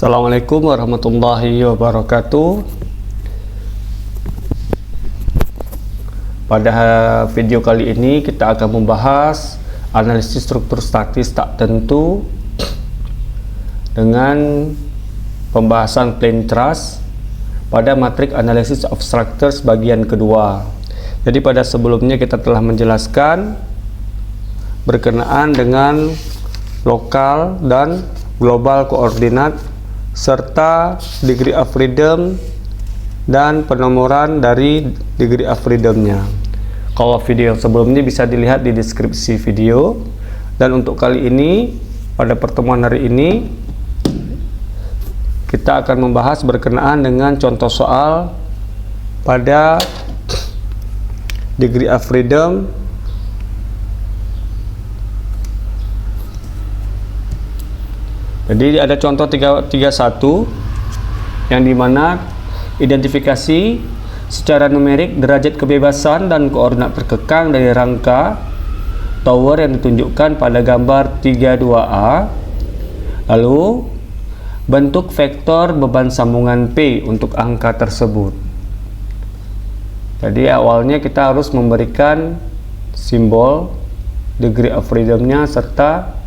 Assalamualaikum warahmatullahi wabarakatuh. Pada video kali ini kita akan membahas analisis struktur statis tak tentu dengan pembahasan plane truss pada matriks analysis of structures bagian kedua. Jadi pada sebelumnya kita telah menjelaskan berkenaan dengan lokal dan global koordinat serta degree of freedom dan penomoran dari degree of freedomnya. Kalau video sebelumnya bisa dilihat di deskripsi video. Dan untuk kali ini, pada pertemuan hari ini, kita akan membahas berkenaan dengan contoh soal pada degree of freedom Jadi ada contoh 31 yang dimana identifikasi secara numerik derajat kebebasan dan koordinat terkekang dari rangka tower yang ditunjukkan pada gambar 32A. Lalu bentuk vektor beban sambungan P untuk angka tersebut. Jadi awalnya kita harus memberikan simbol degree of freedomnya serta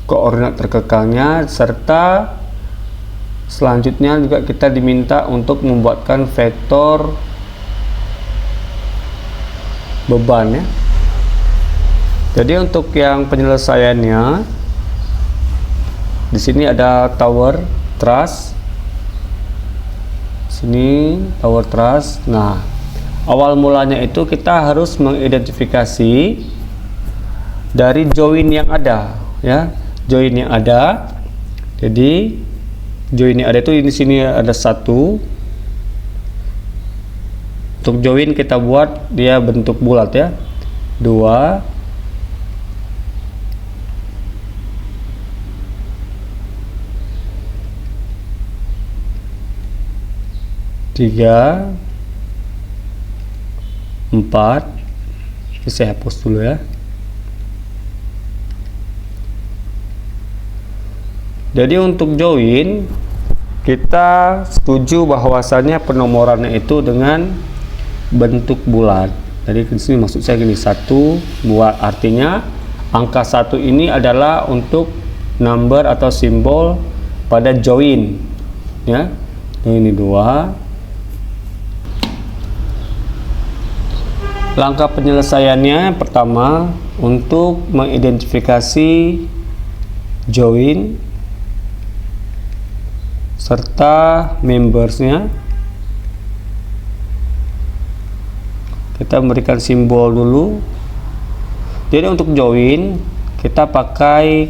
koordinat terkekangnya, serta selanjutnya juga kita diminta untuk membuatkan vektor beban ya. Jadi untuk yang penyelesaiannya di sini ada tower truss. Sini tower truss. Nah, awal mulanya itu kita harus mengidentifikasi dari join yang ada ya. Join yang ada, jadi join yang ada itu di sini ada satu. Untuk join kita buat dia bentuk bulat ya, 2, 3, 4. Saya hapus dulu ya. Jadi untuk join kita setuju bahwasannya penomorannya itu dengan bentuk bulat. Jadi di sini maksud saya gini, 1 buat artinya angka 1 ini adalah untuk number atau simbol pada join ya. Ini 2. Langkah penyelesaiannya pertama untuk mengidentifikasi join serta membersnya, kita memberikan simbol dulu. Jadi untuk join kita pakai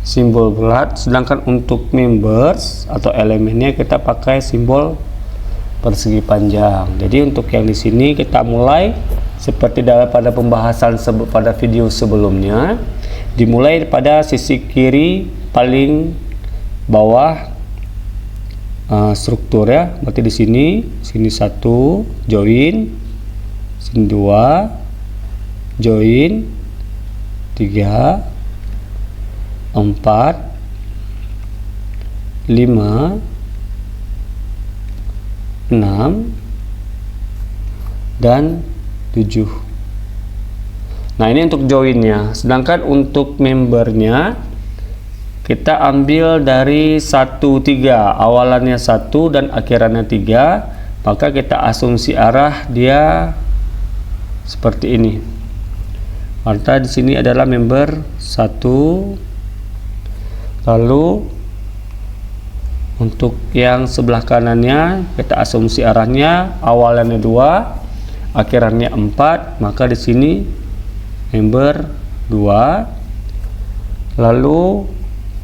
simbol bulat, sedangkan untuk members atau elemennya kita pakai simbol persegi panjang. Jadi untuk yang di sini kita mulai seperti pada pembahasan pada video sebelumnya, dimulai pada sisi kiri paling bawah struktur ya. Berarti di sini 1 join, sini 2 join, 3, 4, 5, 6 dan 7. Nah, ini untuk joinnya. Sedangkan untuk membernya kita ambil dari 1, 3, awalannya 1 dan akhirannya 3, maka kita asumsi arah dia seperti ini. Maka di sini adalah member 1. Lalu untuk yang sebelah kanannya kita asumsi arahnya awalannya 2, akhirannya 4, maka di sini member 2. Lalu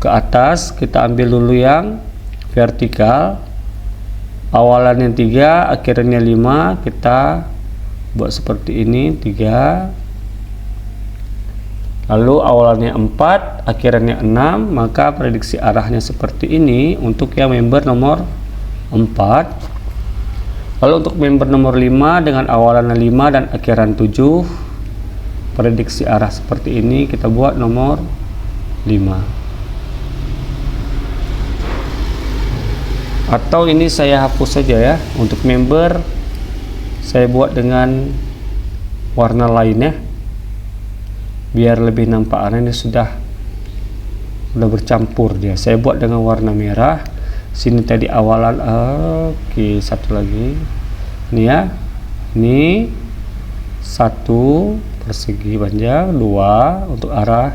ke atas kita ambil dulu yang vertikal, awalannya 3, akhirnya 5, kita buat seperti ini 3. Lalu awalannya 4, akhirnya 6, maka prediksi arahnya seperti ini untuk yang member nomor 4. Lalu untuk member nomor 5 dengan awalannya 5 dan akhiran 7, prediksi arah seperti ini kita buat nomor Atau ini saya hapus saja ya. Untuk member saya buat dengan warna lainnya biar lebih nampak. Karena ini sudah bercampur dia. Saya buat dengan warna merah. Sini tadi awalan. Oke, satu lagi ini ya. Ini 1 persegi panjang, 2 untuk arah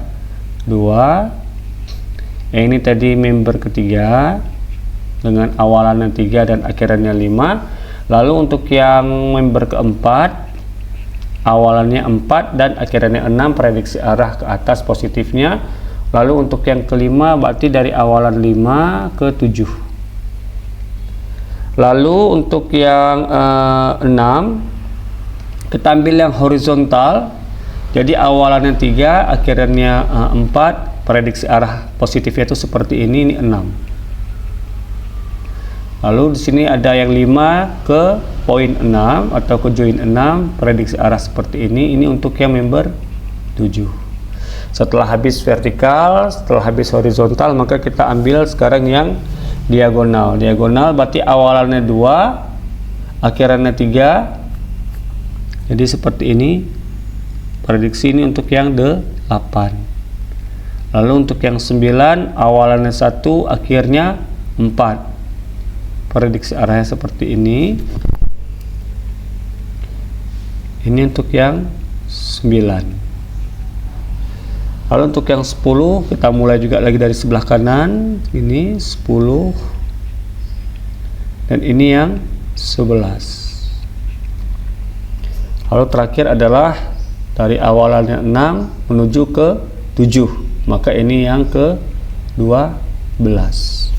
2. Ini tadi member ketiga dengan awalannya 3 dan akhirannya 5. Lalu untuk yang member keempat awalannya 4 dan akhirannya 6, prediksi arah ke atas positifnya. Lalu untuk yang kelima berarti dari awalan 5 ke 7. Lalu untuk yang 6 kita ambil yang horizontal. Jadi awalannya 3, akhirannya 4, prediksi arah positifnya itu seperti ini 6. Lalu di sini ada yang 5 ke poin 6 atau ke join 6, prediksi arah seperti ini. Ini untuk yang member 7. Setelah habis vertikal, setelah habis horizontal, maka kita ambil sekarang yang diagonal. Diagonal berarti awalannya 2, akhirannya 3. Jadi seperti ini. Prediksi ini untuk yang 8. Lalu untuk yang 9 awalannya 1, akhirnya 4. Prediksi arahnya seperti ini. Ini untuk yang 9. Lalu untuk yang 10 kita mulai juga lagi dari sebelah kanan. Ini 10 dan ini yang 11. Lalu terakhir adalah dari awalannya 6 menuju ke 7, maka ini yang ke 12.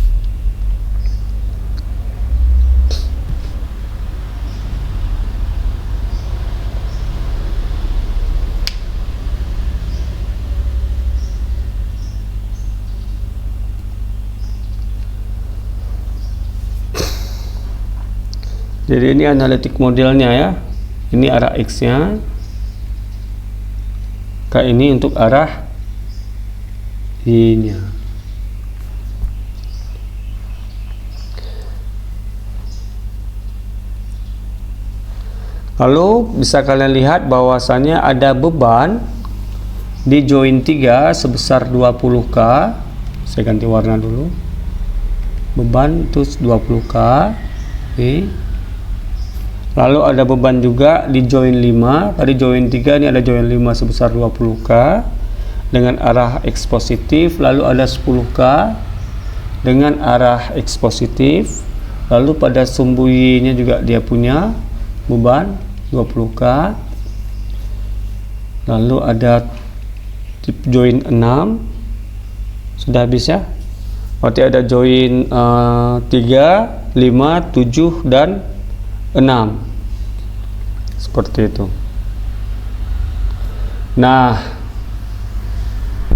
Jadi ini analitik modelnya ya. Ini arah X nya. Ini untuk arah Y nya. Lalu bisa kalian lihat bahwasannya ada beban di join 3 sebesar 20K. Saya ganti warna dulu. Beban itu 20K. Oke. Lalu ada beban juga di join 5. Tadi join 3, ini ada join 5 sebesar 20K dengan arah X positif. Lalu ada 10K dengan arah X positif. Lalu pada sumbu Y nya juga dia punya beban 20K. Lalu ada tip join 6. Sudah habis ya. Berarti ada join 3, 5, 7 dan 6. Seperti itu. Nah,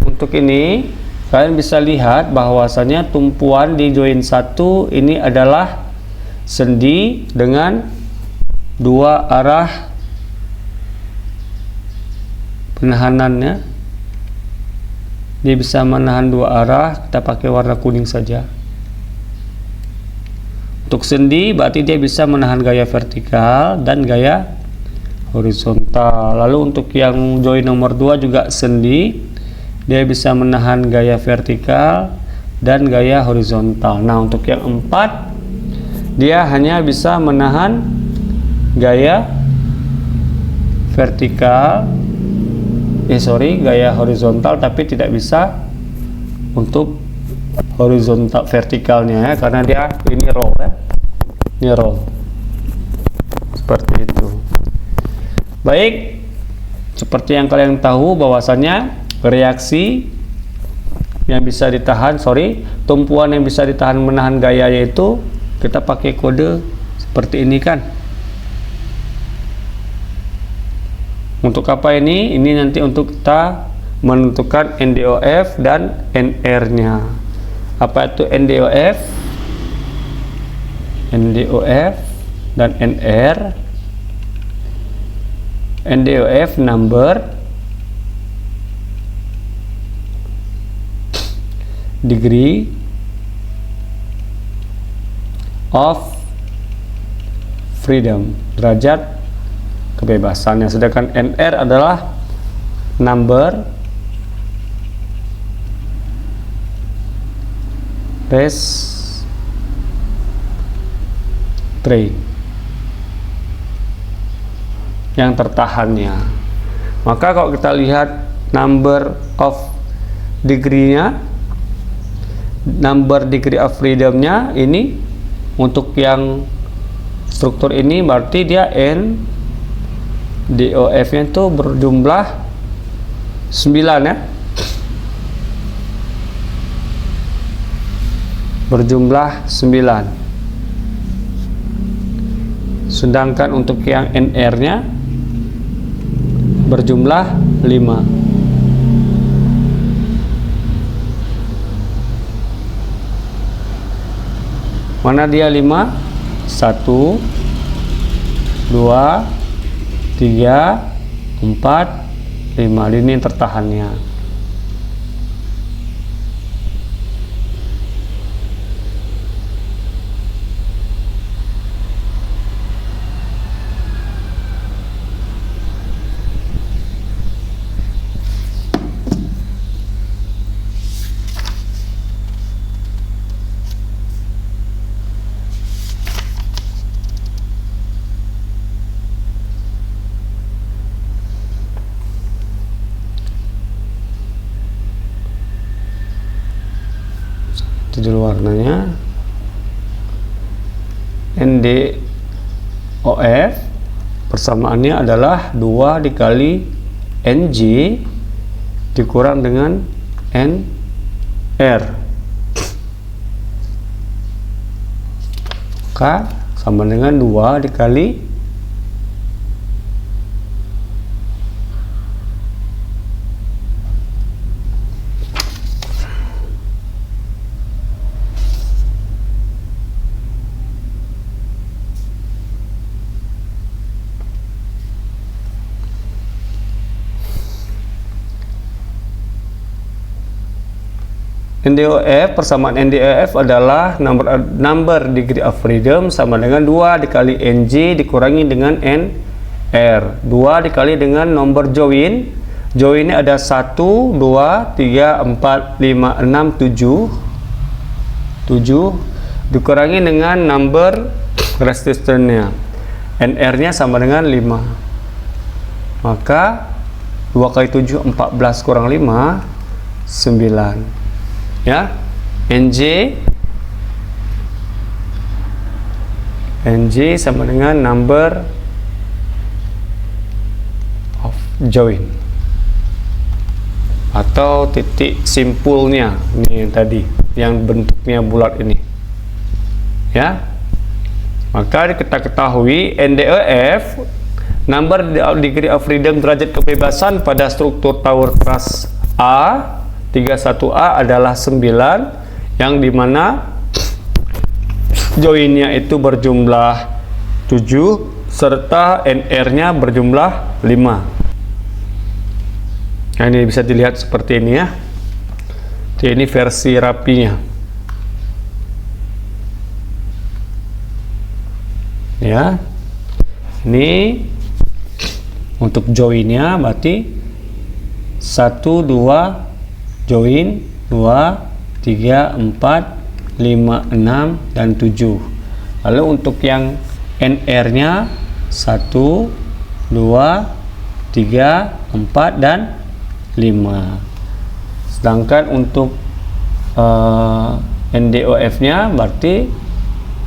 untuk ini kalian bisa lihat bahwasanya tumpuan di join 1 ini adalah sendi dengan 2 arah penahanannya. Dia bisa menahan 2 arah. Kita pakai warna kuning saja. Untuk sendi berarti dia bisa menahan gaya vertikal dan gaya horizontal. Lalu untuk yang join nomor 2 juga sendi, dia bisa menahan gaya vertikal dan gaya horizontal. Nah, untuk yang 4 dia hanya bisa menahan gaya vertikal, gaya horizontal, tapi tidak bisa untuk horizontal vertikalnya ya, karena dia ini roll ya. Ini roll. Seperti itu. Baik, seperti yang kalian tahu bahwasannya reaksi yang bisa ditahan, tumpuan yang bisa ditahan menahan gaya, yaitu kita pakai kode seperti ini kan. Untuk apa ini? Ini nanti untuk kita menentukan NDOF dan NR nya. Apa itu NDOF? NDOF dan NR. NDOF number degree of freedom, derajat kebebasannya. Sedangkan NR adalah number restraint, yang tertahannya. Maka kalau kita lihat number of degree-nya, number degree of freedom-nya ini untuk yang struktur ini berarti dia NDOF-nya itu berjumlah 9 ya. Berjumlah 9. Sedangkan untuk yang NR-nya berjumlah 5. Mana dia 5? 1 2 3 4 5. Ini tertahannya. Judul warnanya NDOF persamaannya adalah 2 dikali NG dikurang dengan NR, maka sama dengan 2 dikali NDOF. Persamaan NDOF adalah number degree of freedom sama dengan 2 dikali NG dikurangi dengan NR. 2 dikali dengan nomor join. Joinnya ada 1, 2, 3, 4, 5, 6, 7 dikurangi dengan number resistance-nya. NR-nya sama dengan 5. Maka 2 kali 7 14 kurang 5 9. Ya, NJ sama dengan number of join atau titik simpulnya. Ini yang tadi yang bentuknya bulat ini ya. Maka kita ketahui NDOF, number degree of freedom, derajat kebebasan pada struktur tower truss A 31A adalah 9, yang dimana joinnya itu berjumlah 7 serta NR-nya berjumlah 5. Nah, ini bisa dilihat seperti ini ya. Ini versi rapinya ya. Ini untuk joinnya berarti 1 2 join 2 3 4 5 6 dan 7. Lalu untuk yang NR-nya 1 2 3 4 dan 5. Sedangkan untuk NDOF-nya berarti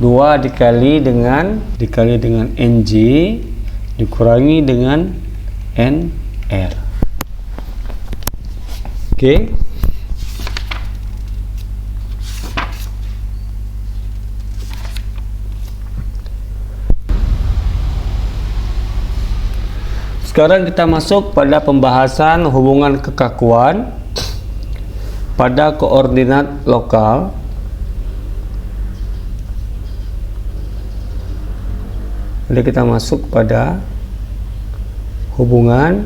2 dikali dengan NG dikurangi dengan NR. Oke. Sekarang kita masuk pada pembahasan hubungan kekakuan pada koordinat lokal. Jadi kita masuk pada hubungan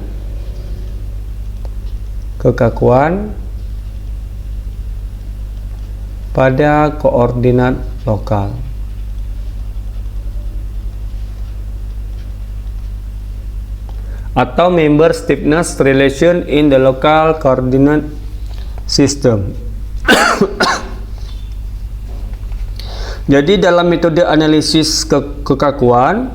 kekakuan pada koordinat lokal. Atau member stiffness relation in the local coordinate system. Jadi dalam metode analisis kekakuan,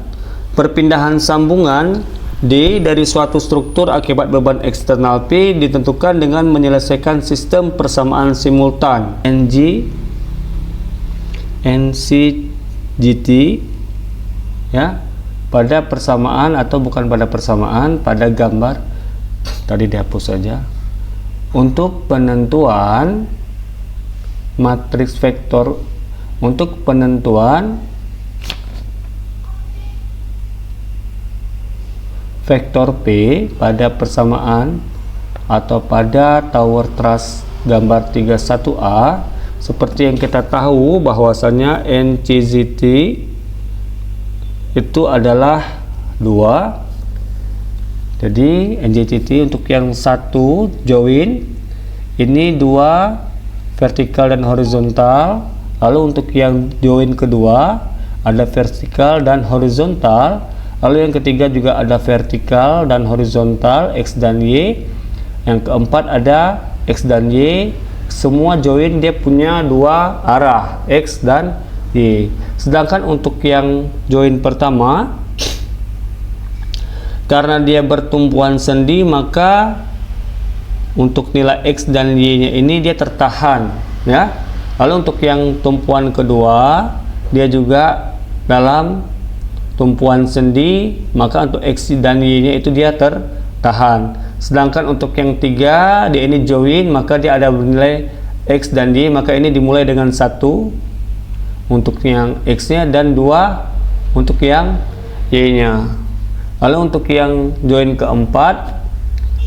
perpindahan sambungan D dari suatu struktur akibat beban eksternal P ditentukan dengan menyelesaikan sistem persamaan simultan NCGT ya, pada persamaan atau bukan pada persamaan, pada gambar tadi dihapus saja, untuk penentuan matriks vektor, untuk penentuan vektor P pada persamaan atau pada tower truss gambar 31A. Seperti yang kita tahu bahwasanya NCGT itu adalah 2. Jadi NCGT untuk yang satu join ini 2 vertikal dan horizontal, lalu untuk yang join kedua ada vertikal dan horizontal, lalu yang ketiga juga ada vertikal dan horizontal X dan Y, yang keempat ada X dan Y. Semua join dia punya 2 arah X dan Y. Sedangkan untuk yang join pertama, karena dia bertumpuan sendi, maka untuk nilai X dan Y nya ini dia tertahan ya. Lalu untuk yang tumpuan kedua, dia juga dalam tumpuan sendi, maka untuk X dan Y nya itu dia tertahan. Sedangkan untuk yang 3, dia ini join, maka dia ada bernilai X dan Y, maka ini dimulai dengan 1 untuk yang X nya dan 2 untuk yang Y nya. Lalu untuk yang join keempat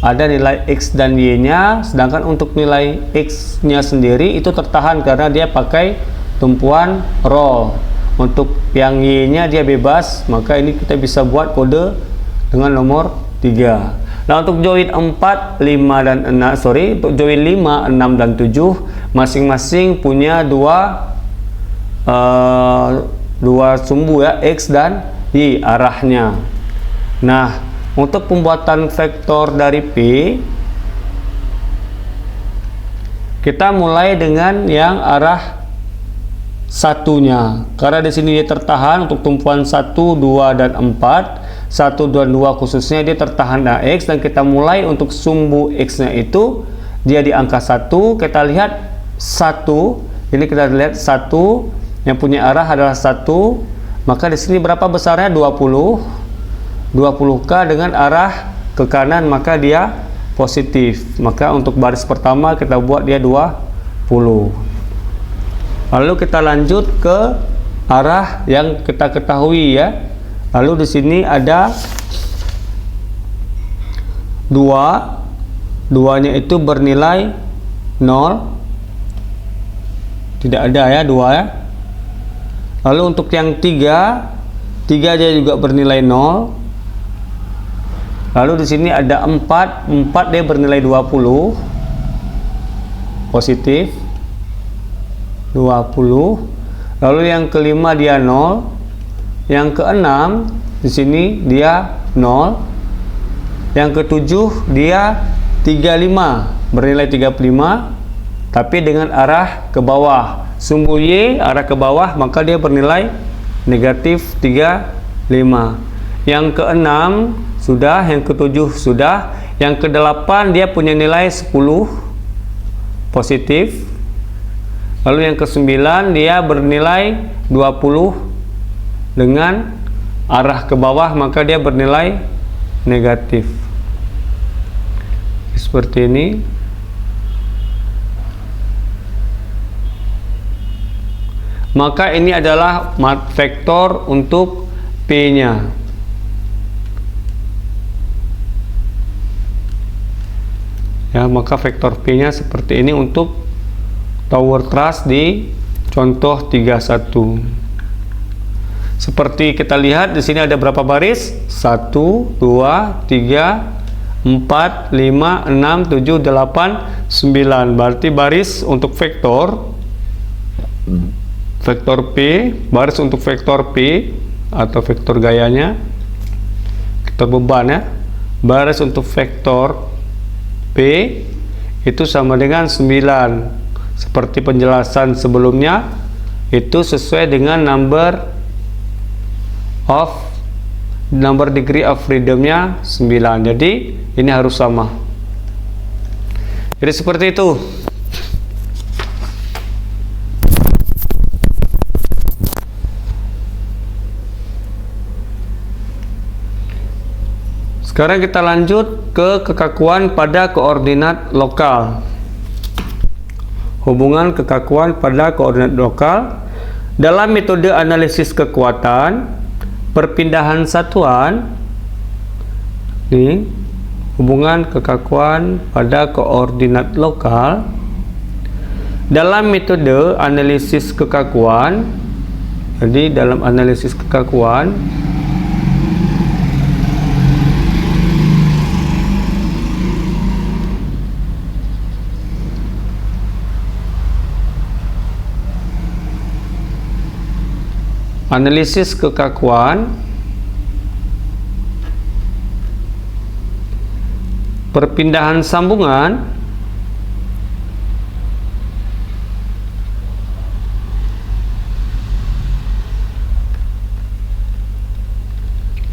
ada nilai X dan Y nya, sedangkan untuk nilai X nya sendiri itu tertahan karena dia pakai tumpuan roll. Untuk yang Y nya dia bebas, maka ini kita bisa buat kode dengan nomor 3. Nah, untuk join 4, 5 dan 6, untuk join 5, 6 dan 7 masing-masing punya dua sumbu ya, X dan Y arahnya. Nah, untuk pembuatan vektor dari P, kita mulai dengan yang arah satunya, karena di sini dia tertahan untuk tumpuan 1, 2 dan 4. 1 dan 2 khususnya dia tertahan dengan X, dan kita mulai untuk sumbu X nya itu dia di angka 1. Kita lihat 1, ini kita lihat 1 yang punya arah adalah 1, maka di sini berapa besarnya? 20k dengan arah ke kanan, maka dia positif. Maka untuk baris pertama kita buat dia 20. Lalu kita lanjut ke arah yang kita ketahui ya. Lalu di sini ada 2, 2-nya itu bernilai 0, tidak ada ya 2 ya. Lalu untuk yang 3 dia juga bernilai 0. Lalu di sini ada 4 dia bernilai 20, positif 20. Lalu yang kelima dia 0. Yang keenam di sini dia 0. Yang ketujuh dia 35, bernilai 35, tapi dengan arah ke bawah. Sumbu Y arah ke bawah, maka dia bernilai negatif 35. Yang keenam sudah, yang ketujuh sudah, yang kedelapan dia punya nilai 10, positif. Lalu yang ke-9 dia bernilai 20 dengan arah ke bawah, maka dia bernilai negatif. Seperti ini. Maka ini adalah vektor untuk P-nya. Ya, maka vektor P-nya seperti ini untuk tower truss di contoh 31. Seperti kita lihat di sini ada berapa baris? 1, 2, 3, 4, 5, 6, 7, 8, 9. Berarti baris untuk vektor vektor P, baris untuk vektor P atau vektor gayanya, vektor beban ya, baris untuk vektor P itu sama dengan 9. Seperti penjelasan sebelumnya, itu sesuai dengan number degree of freedomnya 9. Jadi ini harus sama. Jadi seperti itu. Sekarang kita lanjut ke kekakuan pada koordinat lokal. Hubungan kekakuan pada koordinat lokal dalam metode analisis kekuatan, perpindahan satuan. Ini hubungan kekakuan pada koordinat lokal dalam metode analisis kekakuan. Jadi dalam analisis kekakuan, perpindahan sambungan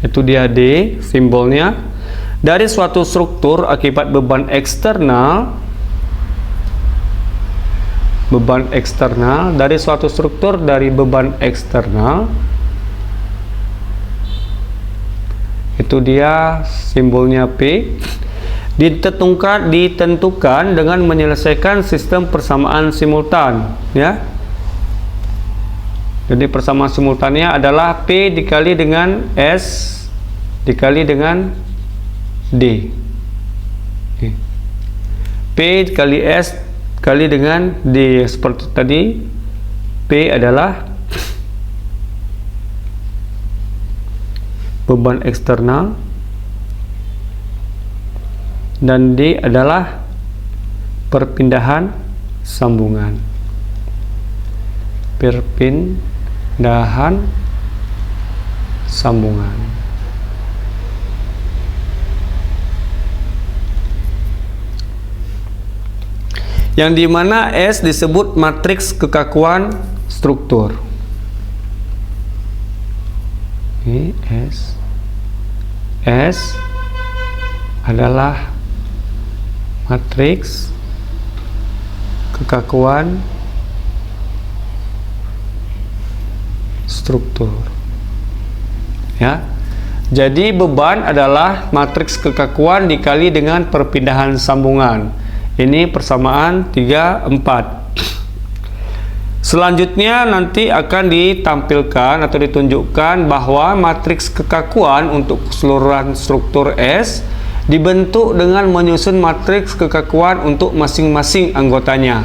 itu dia D simbolnya, dari suatu struktur akibat beban eksternal, dari suatu struktur dari beban eksternal, itu dia simbolnya P, ditentukan dengan menyelesaikan sistem persamaan simultan ya. Jadi persamaan simultannya adalah P dikali dengan S dikali dengan D. P dikali S kali dengan D. Seperti tadi, P adalah beban eksternal dan D adalah perpindahan sambungan. Perpindahan sambungan. Yang dimana S disebut matriks kekakuan struktur. Ini S adalah matriks kekakuan struktur ya. Jadi beban adalah matriks kekakuan dikali dengan perpindahan sambungan. Ini persamaan 3, 4. Selanjutnya nanti akan ditampilkan atau ditunjukkan bahwa matriks kekakuan untuk keseluruhan struktur S dibentuk dengan menyusun matriks kekakuan untuk masing-masing anggotanya.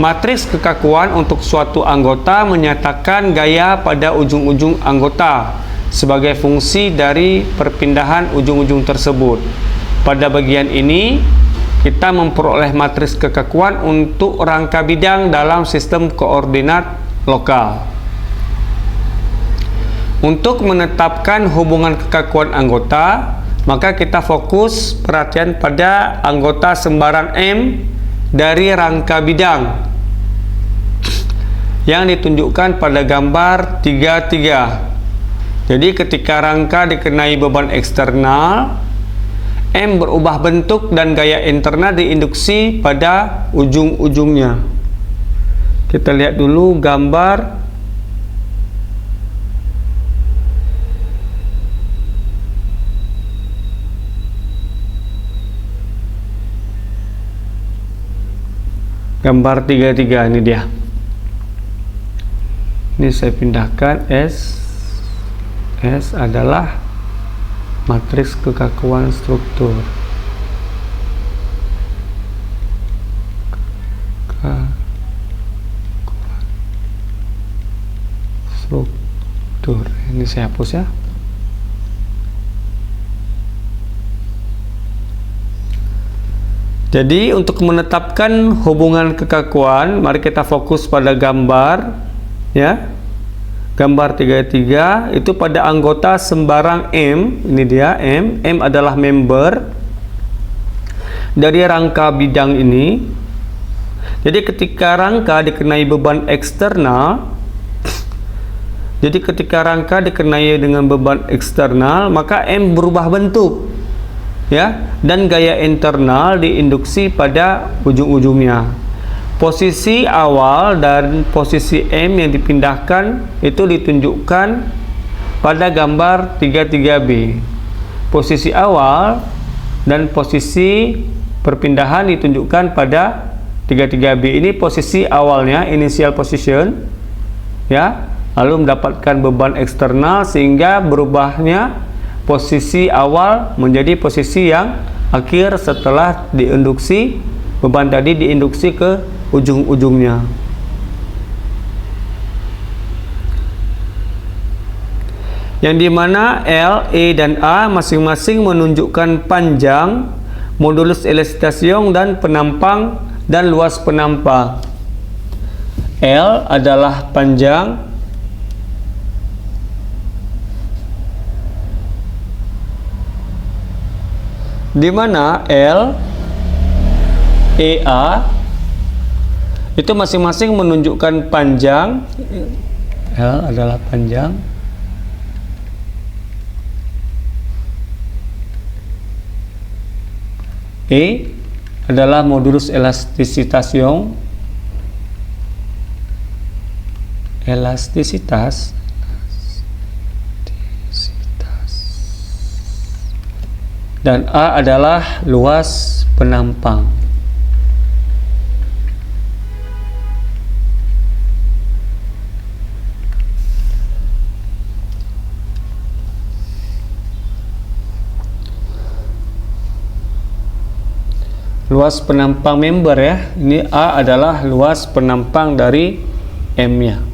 Matriks kekakuan untuk suatu anggota menyatakan gaya pada ujung-ujung anggota sebagai fungsi dari perpindahan ujung-ujung tersebut. Pada bagian ini kita memperoleh matriks kekakuan untuk rangka bidang dalam sistem koordinat lokal. Untuk menetapkan hubungan kekakuan anggota, maka kita fokus perhatian pada anggota sembarang M dari rangka bidang yang ditunjukkan pada gambar 33. Jadi ketika rangka dikenai beban eksternal, M berubah bentuk dan gaya internal diinduksi pada ujung-ujungnya. Kita lihat dulu gambar gambar 33, ini dia. Ini saya pindahkan S adalah matriks kekakuan struktur. Struktur. Ini saya hapus ya. Jadi untuk menetapkan hubungan kekakuan, mari kita fokus pada gambar, ya. Gambar 33 itu pada anggota sembarang M, ini dia M. M adalah member dari rangka bidang ini. Jadi ketika rangka dikenai beban eksternal, dengan beban eksternal, maka M berubah bentuk, ya, dan gaya internal diinduksi pada ujung-ujungnya. Posisi awal dan posisi M yang dipindahkan itu ditunjukkan pada gambar 33B. Posisi awal dan posisi perpindahan ditunjukkan pada 33B. Ini posisi awalnya, initial position, ya, lalu mendapatkan beban eksternal sehingga berubahnya posisi awal menjadi posisi yang akhir setelah diinduksi, beban tadi diinduksi ke ujung-ujungnya. Yang dimana L, E, dan A masing-masing menunjukkan panjang, modulus elastasium dan penampang dan luas penampang. L adalah panjang, di mana L, E, A itu masing-masing menunjukkan panjang. L adalah panjang, E adalah modulus elastisitas. Dan A adalah luas penampang. Luas penampang member, ya. Ini A adalah luas penampang dari M-nya.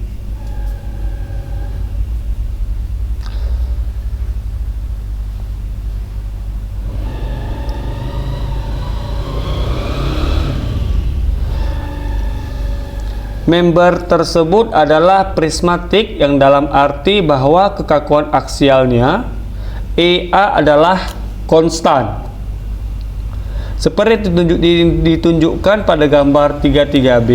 Member tersebut adalah prismatik, yang dalam arti bahwa kekakuan aksialnya EA adalah konstan. Seperti ditunjukkan pada gambar 33B,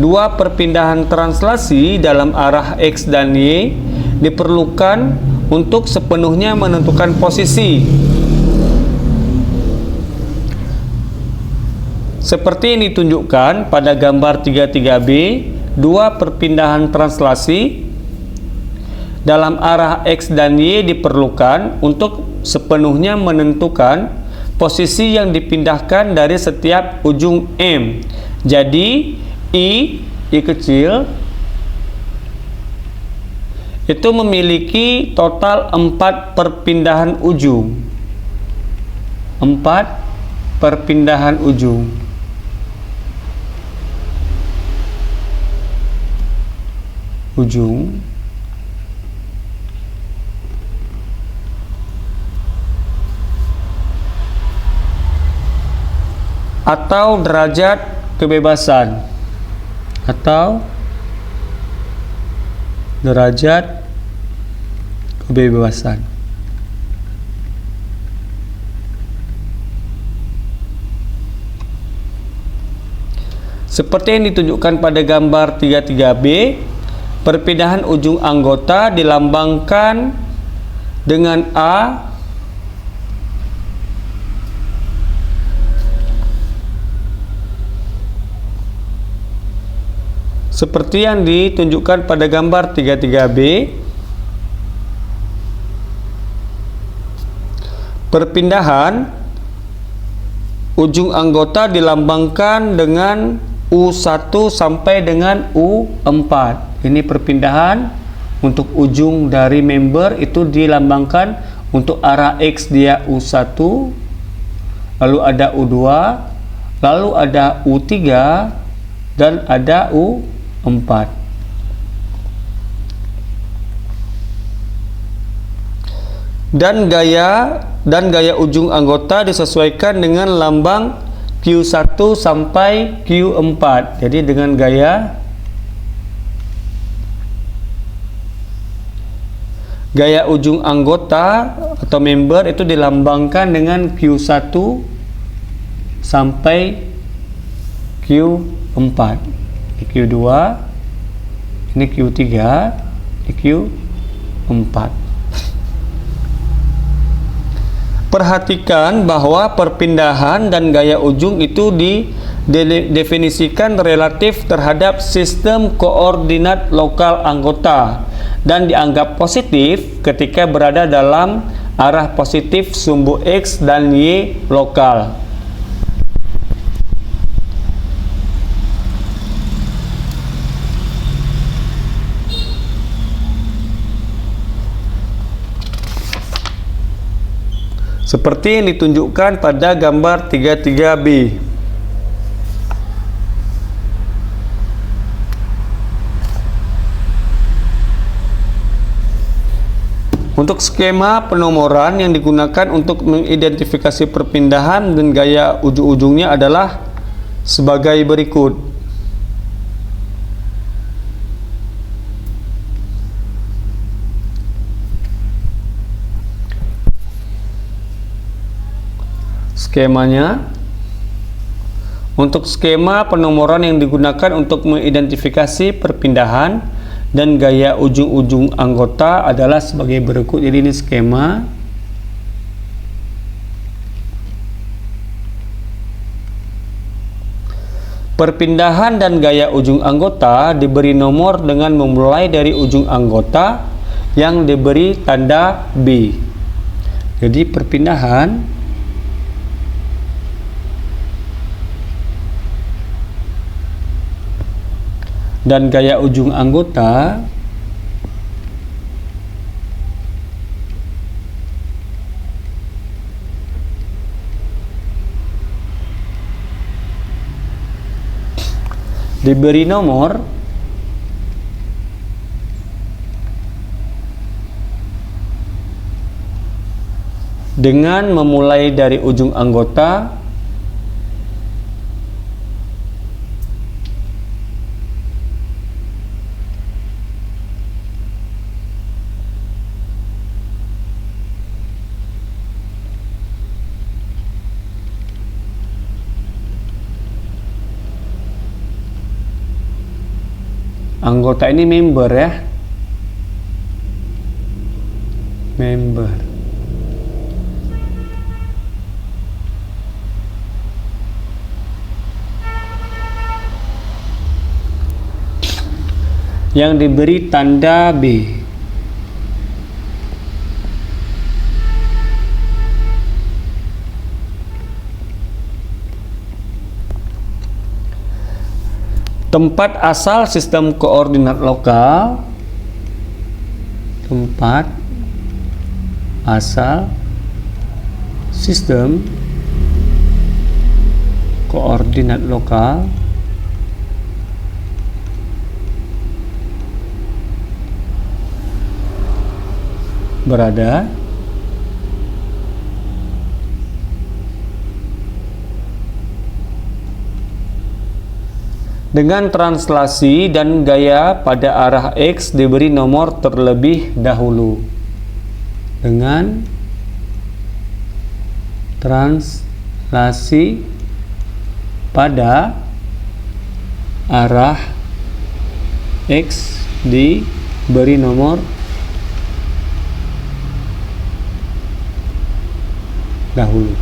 dua perpindahan translasi dalam arah X dan Y diperlukan untuk sepenuhnya menentukan posisi. Seperti yang ditunjukkan pada gambar 33B, dua perpindahan translasi dalam arah X dan Y diperlukan untuk sepenuhnya menentukan posisi yang dipindahkan dari setiap ujung M. Jadi I kecil itu memiliki total 4 perpindahan ujung. 4 perpindahan ujung. Atau derajat kebebasan, seperti yang ditunjukkan pada gambar 33B, perpindahan ujung anggota dilambangkan dengan A seperti yang ditunjukkan pada gambar 33B. Perpindahan ujung anggota dilambangkan dengan U1 sampai dengan U4. Ini perpindahan untuk ujung dari member itu dilambangkan untuk arah X dia U1, lalu ada U2, lalu ada U3, dan ada U4. Dan gaya ujung anggota disesuaikan dengan lambang Q1 sampai Q4. Jadi dengan gaya ujung anggota atau member itu dilambangkan dengan Q1 sampai Q4. Ini Q2, ini Q3, ini Q4. Perhatikan bahwa perpindahan dan gaya ujung itu didefinisikan relatif terhadap sistem koordinat lokal anggota dan dianggap positif ketika berada dalam arah positif sumbu X dan Y lokal. Seperti yang ditunjukkan pada gambar 33B. Untuk skema penomoran yang digunakan untuk mengidentifikasi perpindahan dan gaya ujung-ujungnya adalah sebagai berikut. Skemanya, untuk skema penomoran yang digunakan untuk mengidentifikasi perpindahan dan gaya ujung-ujung anggota adalah sebagai berikut. Jadi ini skema. Perpindahan dan gaya ujung anggota diberi nomor dengan memulai dari ujung anggota yang diberi tanda B. Jadi perpindahan dan gaya ujung anggota diberi nomor dengan memulai dari ujung anggota anggota ini member ya, member. Yang diberi tanda B. Tempat asal sistem koordinat lokal, tempat asal sistem koordinat lokal berada dengan translasi dan gaya pada arah X diberi nomor terlebih dahulu. Dengan translasi pada arah X diberi nomor dahulu.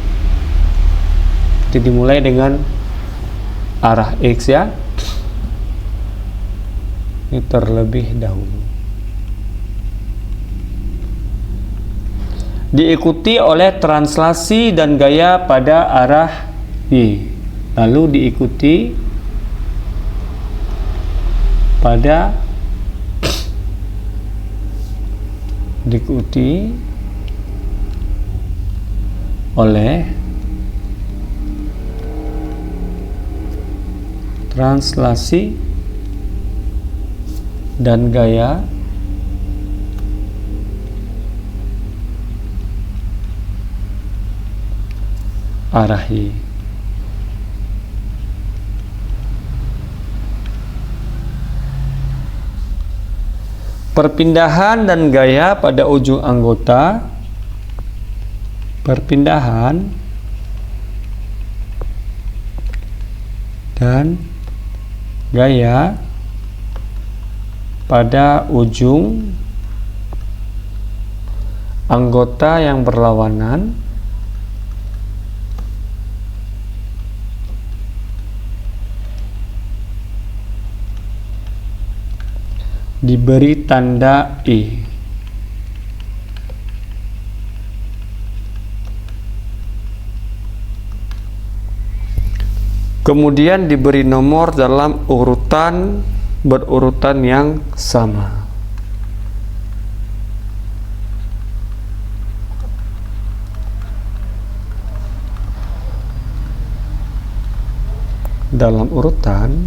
Jadi dimulai dengan arah X ya. Ini terlebih dahulu. Diikuti oleh translasi dan gaya pada arah Y. Lalu diikuti pada oleh translasi dan gaya arah Y. Perpindahan dan gaya pada ujung anggota. Perpindahan dan gaya pada ujung anggota yang berlawanan diberi tanda E. Kemudian diberi nomor dalam urutan berurutan yang sama. Dalam urutan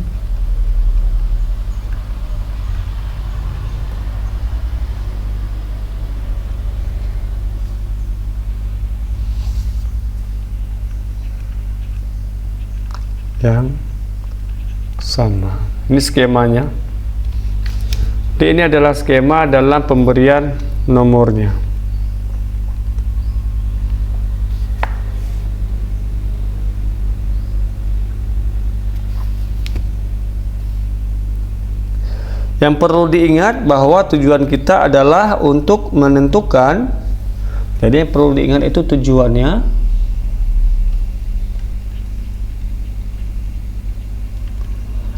yang sama. Ini skemanya. Jadi ini adalah skema dalam pemberian nomornya. Yang perlu diingat bahwa tujuan kita adalah untuk menentukan. Jadi yang perlu diingat itu tujuannya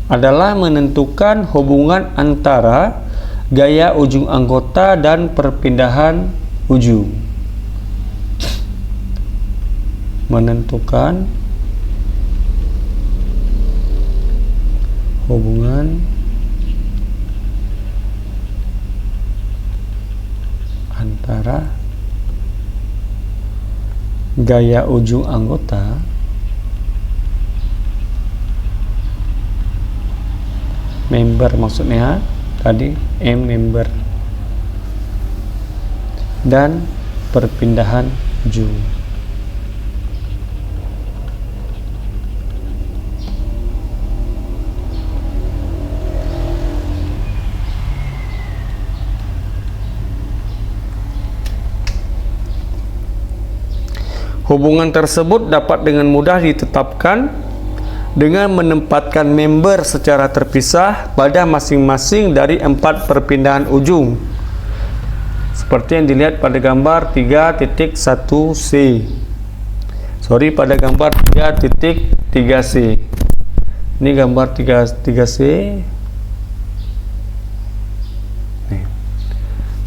adalah menentukan hubungan antara gaya ujung anggota dan perpindahan ujung. Menentukan hubungan antara gaya ujung anggota member, maksudnya tadi member, dan perpindahan ujung. Hubungan tersebut dapat dengan mudah ditetapkan dengan menempatkan member secara terpisah pada masing-masing dari 4 perpindahan ujung, seperti yang dilihat pada gambar 3.1c. Pada gambar 3.3c. Ini gambar 3c. Nih.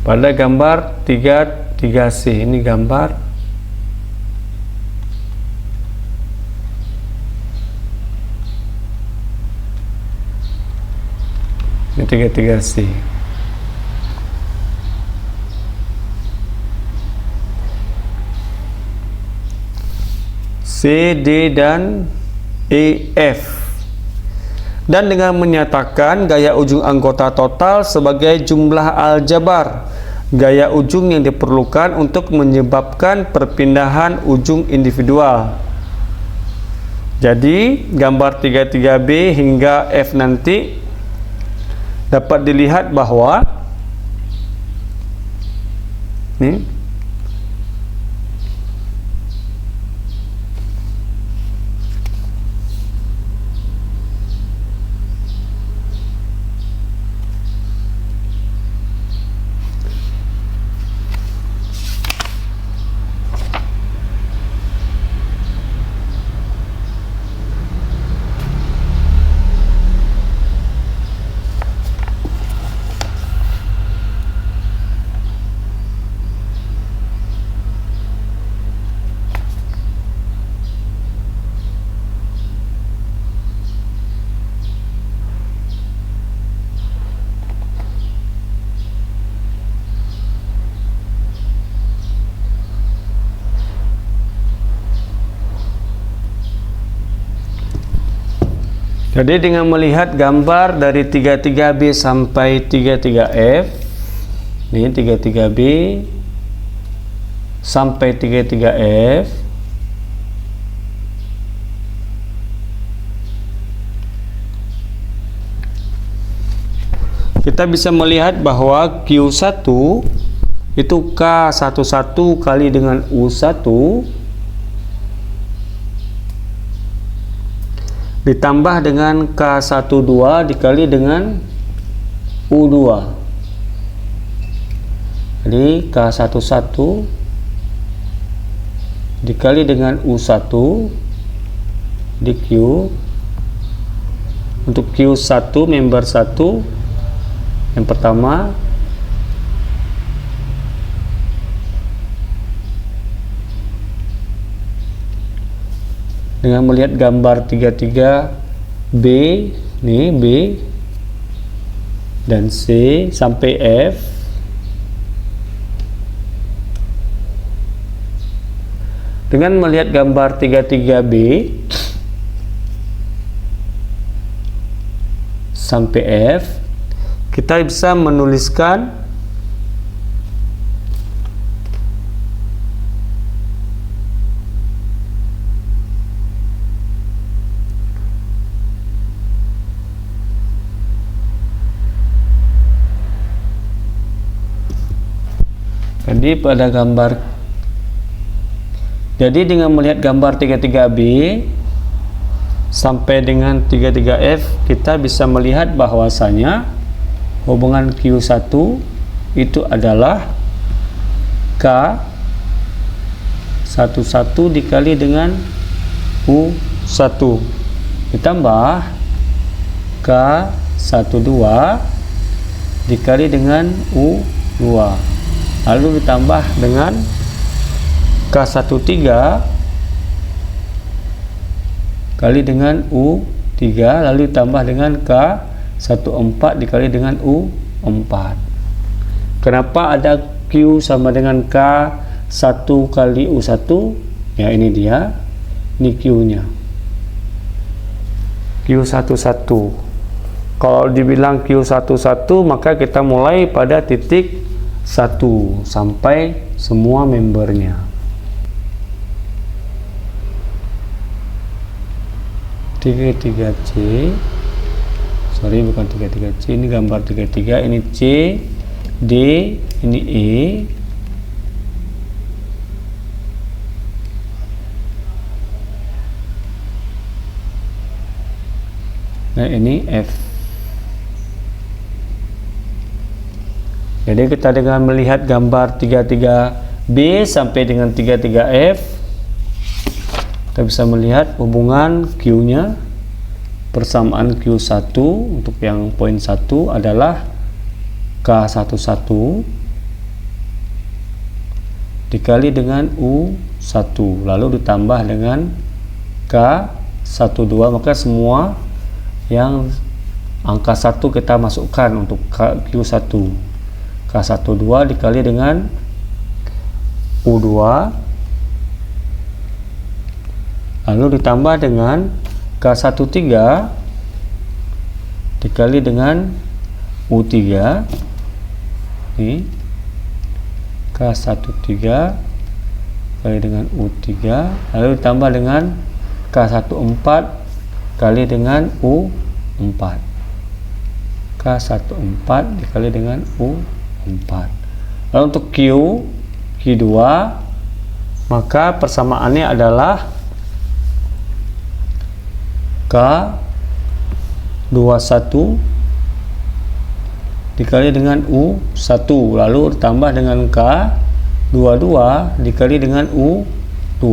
Pada gambar 3.3c ini gambar ini 3.3c. C, D, dan E, F. Dan dengan menyatakan gaya ujung anggota total sebagai jumlah aljabar gaya ujung yang diperlukan untuk menyebabkan perpindahan ujung individual. Jadi gambar 33B hingga F nanti dapat dilihat bahwa nih jadi dengan melihat gambar dari 33B sampai 33F, ini 33B sampai 33F, kita kita bisa melihat bahwa Q1 itu K11 kali dengan U1 ditambah dengan K12 dikali dengan U2. Jadi K11 dikali dengan U1 di Q. Untuk Q1 member 1 yang pertama dengan melihat gambar 33B, nih B dan C sampai F. Dengan melihat gambar 33B sampai F, kita bisa menuliskan jadi dengan melihat gambar 33B sampai dengan 33F, kita bisa melihat bahwasanya hubungan Q1 itu adalah K11 dikali dengan U1 ditambah K12 dikali dengan U2, lalu ditambah dengan K13 kali dengan U3, lalu ditambah dengan K14 dikali dengan U4. Kenapa ada Q sama dengan K1 kali U1? Ya, ini dia, ini Q nya Q11. Kalau dibilang Q11, maka kita mulai pada titik 1 sampai semua membernya. 33C, sorry bukan 33C, ini gambar 33, ini C, D, ini E, nah ini F. Jadi kita dengan melihat gambar 33B sampai dengan 33F, kita bisa melihat hubungan Q-nya, persamaan Q1 untuk yang poin 1 adalah K11 dikali dengan U1, lalu ditambah dengan K12, maka semua yang angka 1 kita masukkan untuk Q1. K12 dikali dengan U2, lalu ditambah dengan K13 dikali dengan U3, ini K13 kali dengan U3, lalu ditambah dengan K14 kali dengan U4, K14 dikali dengan U4. Lalu untuk Q2, maka persamaannya adalah K21 dikali dengan U1, lalu ditambah dengan K22 dikali dengan U2,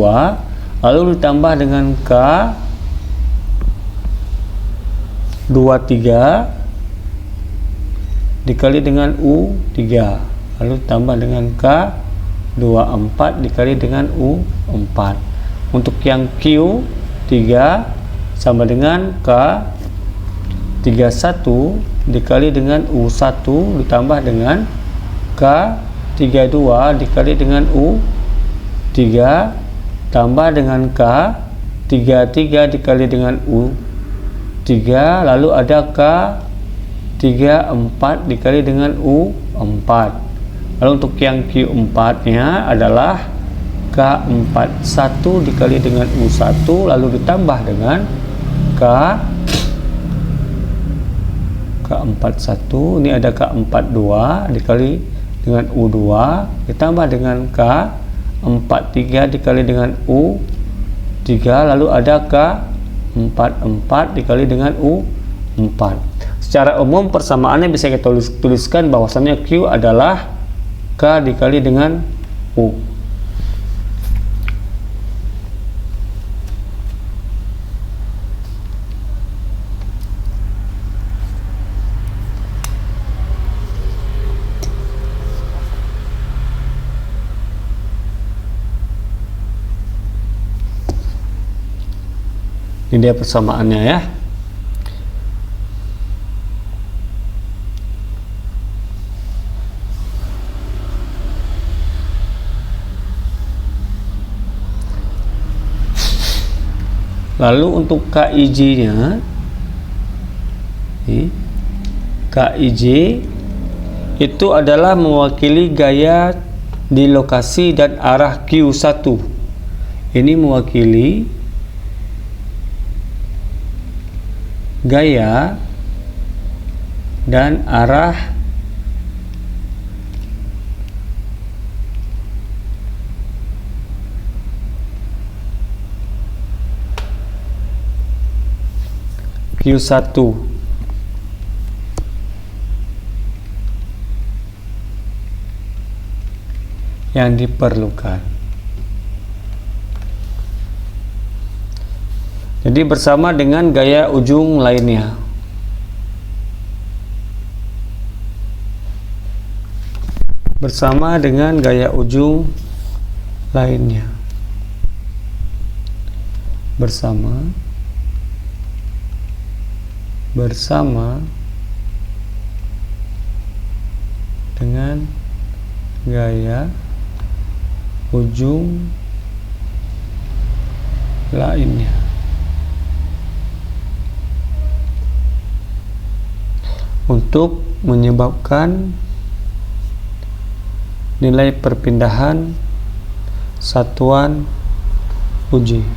lalu ditambah dengan K23 dikali dengan U3, lalu ditambah dengan K24 dikali dengan U4. Untuk yang Q3 sama dengan K31 dikali dengan U1 ditambah dengan K32 dikali dengan U3 tambah dengan K33 dikali dengan U3, lalu ada K34 dikali dengan U4. Lalu untuk yang Q4 nya adalah K41 dikali dengan U1, lalu ditambah dengan K41 K41, ini ada K42 dikali dengan U2 ditambah dengan K43 dikali dengan U3, lalu ada K44 dikali dengan U4. Secara umum persamaannya bisa kita tuliskan bahwasannya Q adalah K dikali dengan U. Ini dia persamaannya ya. Lalu untuk KIJ-nya, KIJ itu adalah mewakili gaya di lokasi dan arah Q1. Ini mewakili gaya dan arah Q1 yang diperlukan. Jadi bersama dengan gaya ujung lainnya. Bersama dengan gaya ujung lainnya. Bersama dengan gaya ujung lainnya. Untuk menyebabkan nilai perpindahan satuan uji.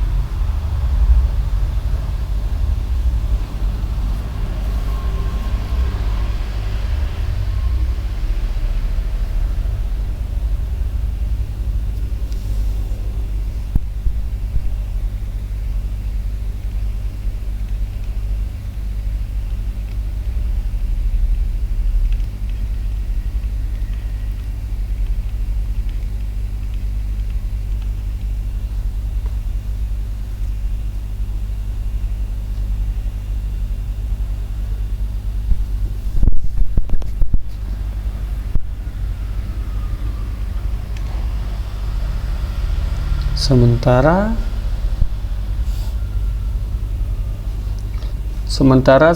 Sementara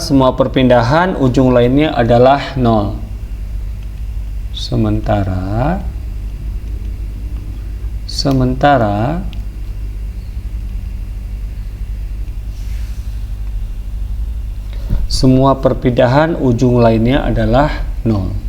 semua perpindahan ujung lainnya adalah 0. Sementara semua perpindahan ujung lainnya adalah 0.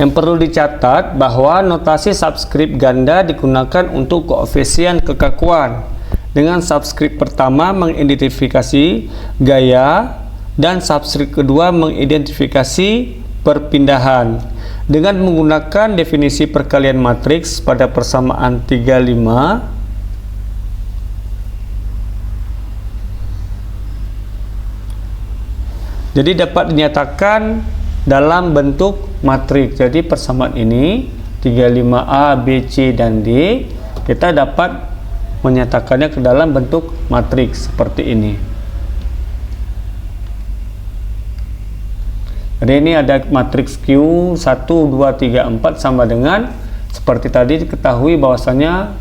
Yang perlu dicatat bahwa notasi subskrip ganda digunakan untuk koefisien kekakuan. Dengan subskrip pertama mengidentifikasi gaya dan subskrip kedua mengidentifikasi perpindahan. Dengan menggunakan definisi perkalian matriks pada persamaan 35, jadi dapat dinyatakan dalam bentuk matriks. Jadi persamaan ini 35A, B, C, dan D kita dapat menyatakannya ke dalam bentuk matriks seperti ini. Jadi ini ada matriks Q 1, 2, 3, 4 sama dengan seperti tadi diketahui bahwasanya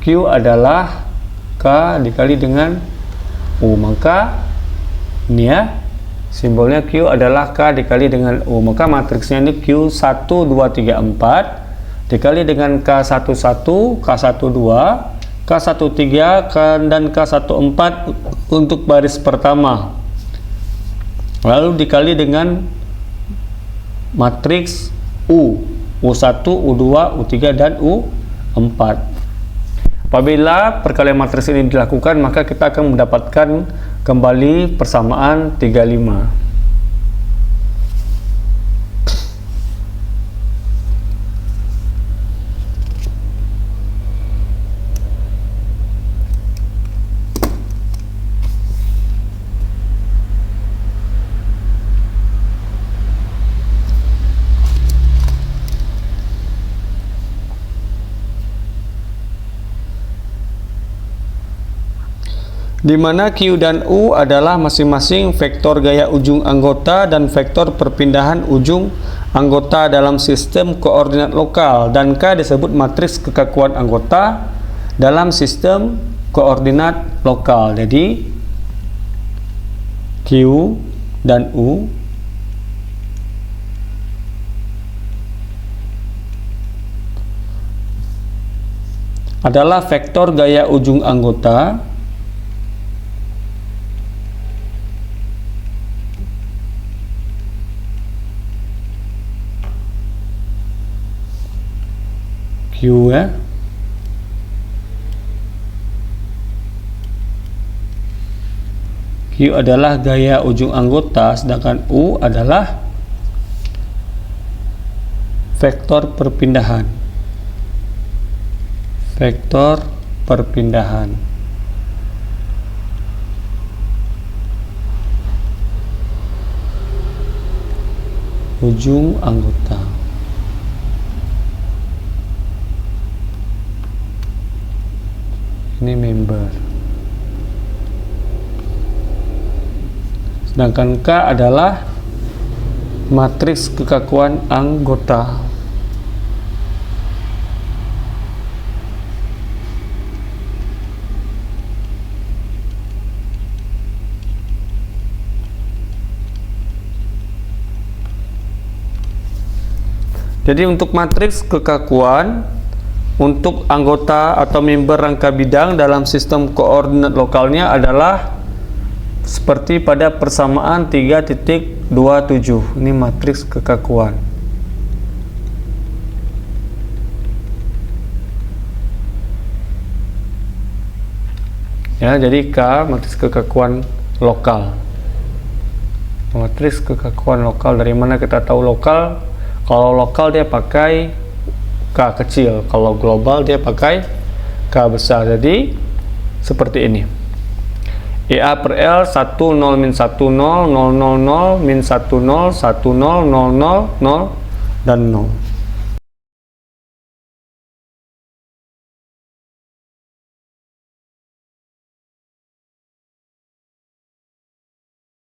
Q adalah K dikali dengan U, maka ini ya simbolnya Q adalah K dikali dengan U, maka matriksnya ini Q 1, 2, 3, 4 dikali dengan K11, K12, K13 dan K14 untuk baris pertama, lalu dikali dengan matriks U1, U2, U3 dan U4. Apabila perkalian matriks ini dilakukan, maka kita akan mendapatkan kembali persamaan 35. Di mana Q dan U adalah masing-masing vektor gaya ujung anggota dan vektor perpindahan ujung anggota dalam sistem koordinat lokal, dan K disebut matriks kekakuan anggota dalam sistem koordinat lokal. Jadi Q dan U adalah vektor gaya ujung anggota Q ya. Q adalah gaya ujung anggota, sedangkan U adalah vektor perpindahan. Vektor perpindahan. Ujung anggota. Ini member. Sedangkan K adalah matriks kekakuan anggota. Jadi untuk matriks kekakuan untuk anggota atau member rangka bidang dalam sistem koordinat lokalnya adalah seperti pada persamaan 3.27. Ini matriks kekakuan. Ya, jadi K matriks kekakuan lokal. Matriks kekakuan lokal, dari mana kita tahu lokal? Kalau lokal dia pakai K kecil, kalau global dia pakai K besar. Jadi seperti ini. EA per L 10 min 10 0 0 0 0 min 10 1 0 0 0 0 dan 0.